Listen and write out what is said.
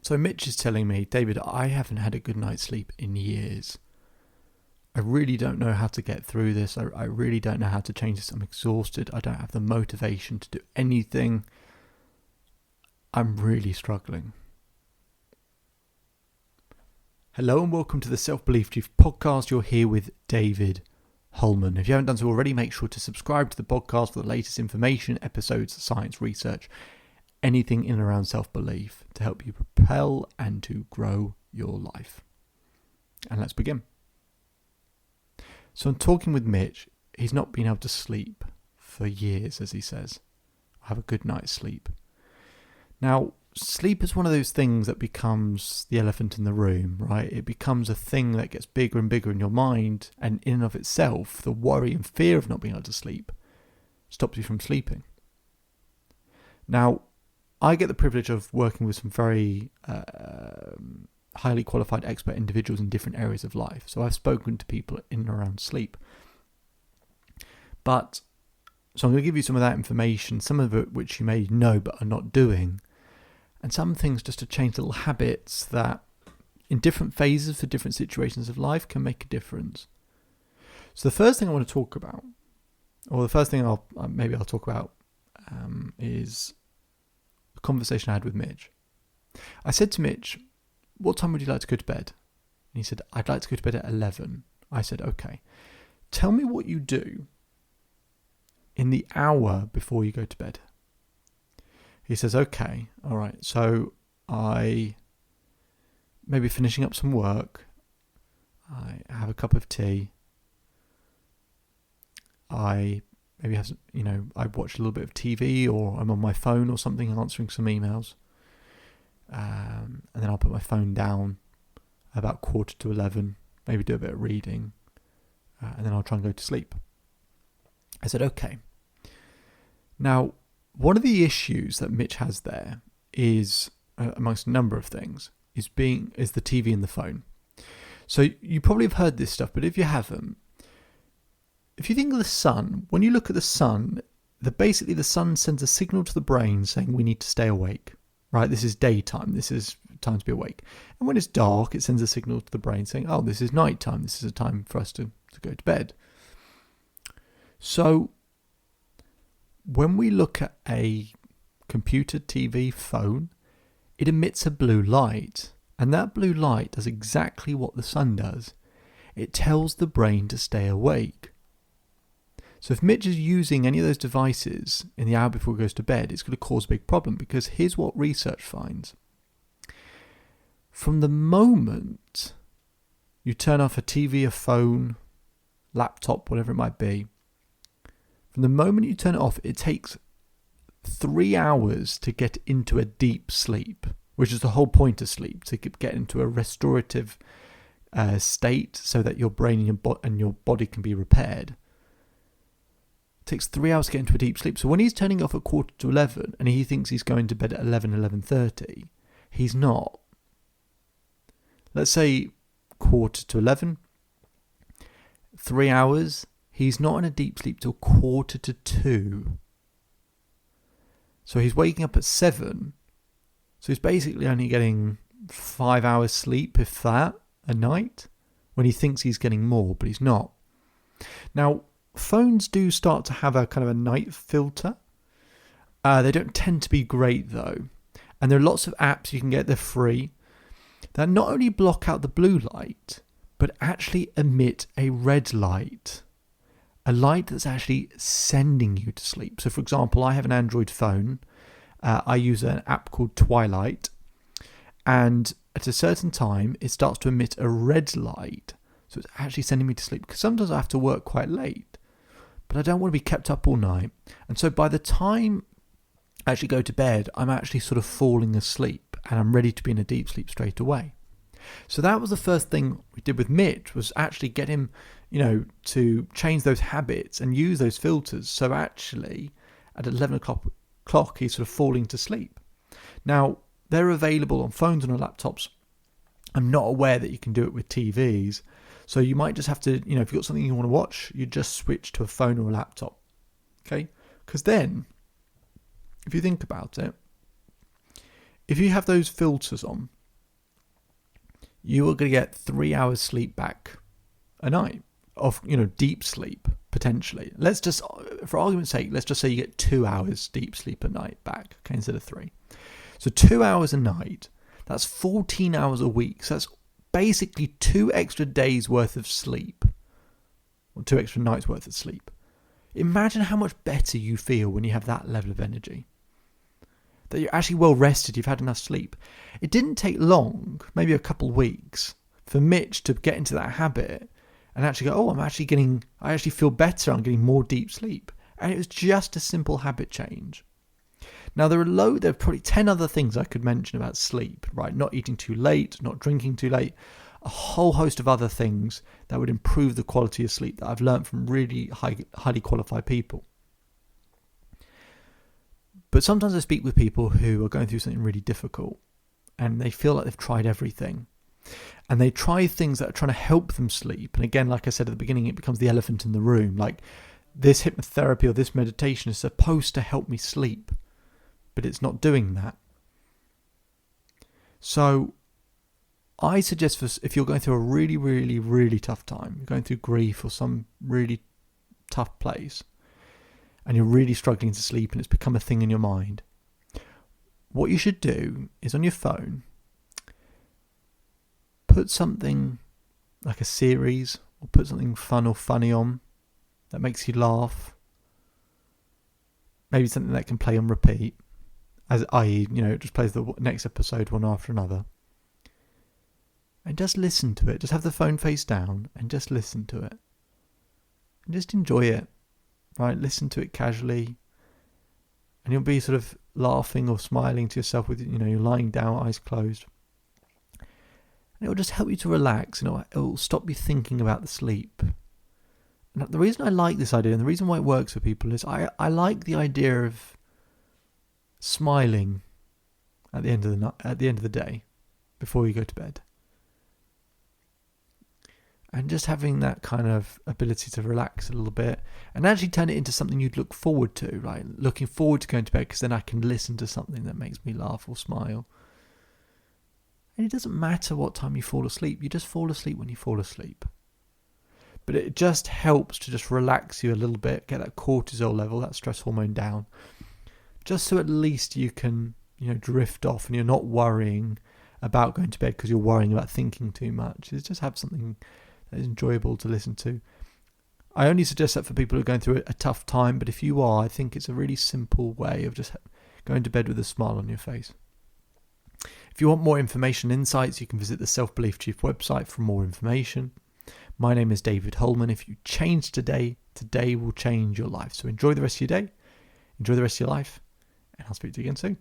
So Mitch is telling me, David, I haven't had a good night's sleep in years. I really don't know how to get through this. I really don't know how to change this. I'm exhausted. I don't have the motivation to do anything. I'm really struggling. Hello and welcome to the Self-Belief Chief podcast. You're here with David Holman. If you haven't done so already, make sure to subscribe to the podcast for the latest information, episodes, science, research, anything in and around self-belief to help you propel and to grow your life. And let's begin. So I'm talking with Mitch. He's not been able to sleep for years, as he says. I have a good night's sleep. Now, sleep is one of those things that becomes the elephant in the room, right? It becomes a thing that gets bigger and bigger in your mind, and in and of itself, the worry and fear of not being able to sleep stops you from sleeping. Now, I get the privilege of working with some very highly qualified expert individuals in different areas of life. So I've spoken to people in and around sleep. So I'm going to give you some of that information, some of it which you may know but are not doing, and some things just to change little habits that in different phases for different situations of life can make a difference. So the first thing I want to talk about, or the first thing I'll talk about is a conversation I had with Mitch. I said to Mitch, what time would you like to go to bed? And he said, I'd like to go to bed at 11. I said, okay, tell me what you do in the hour before you go to bed. He says, okay, all right. So I maybe finishing up some work. I have a cup of tea. I maybe have some, I watch a little bit of TV, or I'm on my phone or something answering some emails. And then I'll put my phone down about 11:15, maybe do a bit of reading, and then I'll try and go to sleep. I said, okay. Now, one of the issues that Mitch has there is, amongst a number of things, is the TV and the phone. So you probably have heard this stuff, but if you haven't, if you think of the sun, when you look at the sun, basically the sun sends a signal to the brain saying we need to stay awake, right? This is daytime. This is time to be awake. And when it's dark, it sends a signal to the brain saying, oh, this is nighttime. This is a time for us to go to bed. So when we look at a computer, TV, phone, it emits a blue light. And that blue light does exactly what the sun does. It tells the brain to stay awake. So if Mitch is using any of those devices in the hour before he goes to bed, it's going to cause a big problem, because here's what research finds. From the moment you turn off a TV, a phone, laptop, whatever it might be, from the moment you turn it off, it takes 3 hours to get into a deep sleep, which is the whole point of sleep, to get into a restorative state so that your brain and your body can be repaired. It takes 3 hours to get into a deep sleep. So when he's turning off at 11:15 and he thinks he's going to bed at 11:30, he's not. Let's say 11:15, 3 hours, he's not in a deep sleep till 1:45. So he's waking up at 7. So he's basically only getting 5 hours sleep, if that, a night, when he thinks he's getting more, but he's not. Now, phones do start to have a kind of a night filter. They don't tend to be great though. And there are lots of apps you can get, they're free, that not only block out the blue light, but actually emit a red light. A light that's actually sending you to sleep. So for example, I have an Android phone. I use an app called Twilight. And at a certain time, it starts to emit a red light. So it's actually sending me to sleep. Because sometimes I have to work quite late, but I don't want to be kept up all night. And so by the time I actually go to bed, I'm actually sort of falling asleep and I'm ready to be in a deep sleep straight away. So that was the first thing we did with Mitch, was actually get him, to change those habits and use those filters. So actually at 11 o'clock, he's sort of falling to sleep. Now, they're available on phones and on laptops. I'm not aware that you can do it with TVs. So you might just have to, if you've got something you want to watch, you just switch to a phone or a laptop. Okay? Because then, if you think about it, if you have those filters on, you are going to get 3 hours sleep back a night of, deep sleep, potentially. Let's just, for argument's sake, let's just say you get 2 hours deep sleep a night back, okay, instead of 3. So 2 hours a night, that's 14 hours a week. So that's basically 2 extra days worth of sleep, or 2 extra nights worth of sleep. Imagine how much better you feel when you have that level of energy. That you're actually well rested, you've had enough sleep. It didn't take long, maybe a couple of weeks, for Mitch to get into that habit and actually go, I actually feel better, I'm getting more deep sleep. And it was just a simple habit change. Now there are probably 10 other things I could mention about sleep, right? Not eating too late, not drinking too late, a whole host of other things that would improve the quality of sleep that I've learned from really highly qualified people. But sometimes I speak with people who are going through something really difficult and they feel like they've tried everything. And they try things that are trying to help them sleep. And again, like I said at the beginning, it becomes the elephant in the room. Like, this hypnotherapy or this meditation is supposed to help me sleep, but it's not doing that. So I suggest, if you're going through a really, really, really tough time, you're going through grief or some really tough place, and you're really struggling to sleep and it's become a thing in your mind, what you should do is on your phone, put something like a series or put something fun or funny on that makes you laugh. Maybe something that can play on repeat, it just plays the next episode one after another. And just listen to it. Just have the phone face down and just listen to it. And just enjoy it. Right? Listen to it casually. And you'll be sort of laughing or smiling to yourself with, you're lying down, eyes closed. And it'll just help you to relax. It'll stop you thinking about the sleep. And the reason I like this idea and the reason why it works for people is I like the idea of smiling at the end of the night, at the end of the day, before you go to bed. And just having that kind of ability to relax a little bit and actually turn it into something you'd look forward to, right? Looking forward to going to bed because then I can listen to something that makes me laugh or smile. And it doesn't matter what time you fall asleep. You just fall asleep when you fall asleep. But it just helps to just relax you a little bit, get that cortisol level, that stress hormone down. Just so at least you can, drift off and you're not worrying about going to bed because you're worrying about thinking too much. It's just have something that is enjoyable to listen to. I only suggest that for people who are going through a tough time, but if you are, I think it's a really simple way of just going to bed with a smile on your face. If you want more information and insights, you can visit the Self-Belief Chief website for more information. My name is David Holman. If you change today, today will change your life. So enjoy the rest of your day, enjoy the rest of your life, and I'll speak to you again soon.